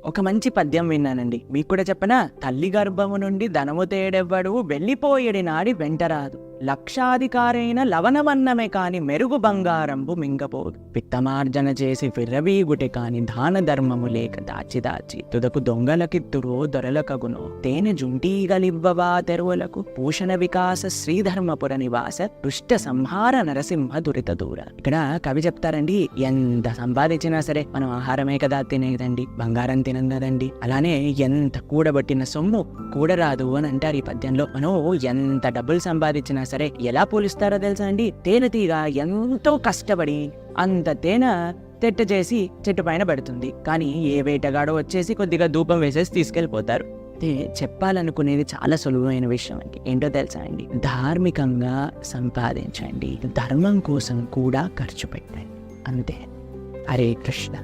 ఒక మంచి పద్యం విన్నానండి, మీకు కూడా చెప్పనా? తల్లి గర్భము నుండి ధనము తేడెవ్వడు, వెళ్ళిపోయేడి నాడి వెంటరాదు. లక్షాధికారైన లవణమన్నమే కాని మెరుగు బంగారంబు మింగపోదు. పిత్తమార్జన చేసి ఫిర్రవీగుటె కాని దాన ధర్మము లేక దాచి దాచి తుదకు దొంగలకిత్తురో దొరలకగునో. తేనె జుంటీగలివ్వవా తెరువులకు, భూషణ వికాస శ్రీధర్మపుర నివాస దుష్ట సంహార నరసింహ దురిత దూర. ఇక్కడ కవి చెప్తారండి, ఎంత సంపాదించినా సరే మనం ఆహారమే కదా తినేదండి, బంగారం తినం కదండి. అలానే ఎంత కూడబట్టిన సొమ్ము కూడరాదు అని అంటారు ఈ పద్యంలో. మనం ఎంత డబ్బులు సంపాదించినా సరే ఎలా పోలిస్తారో తెలుసా అండి? తేనెటీగ ఎంతో కష్టపడి అంత తేనె తెట్ట చేసి చెట్టు పైన పెడుతుంది, కానీ ఏ వేటగాడో వచ్చేసి కొద్దిగా ధూపం వేసేసి తీసుకెళ్ళిపోతారు. అయితే చెప్పాలనుకునేది చాలా సులువైన విషయం అండి. ఏంటో తెలుసా అండి? ధార్మికంగా సంపాదించండి, ధర్మం కోసం కూడా ఖర్చు పెట్టండి, అంతే. హరే కృష్ణ.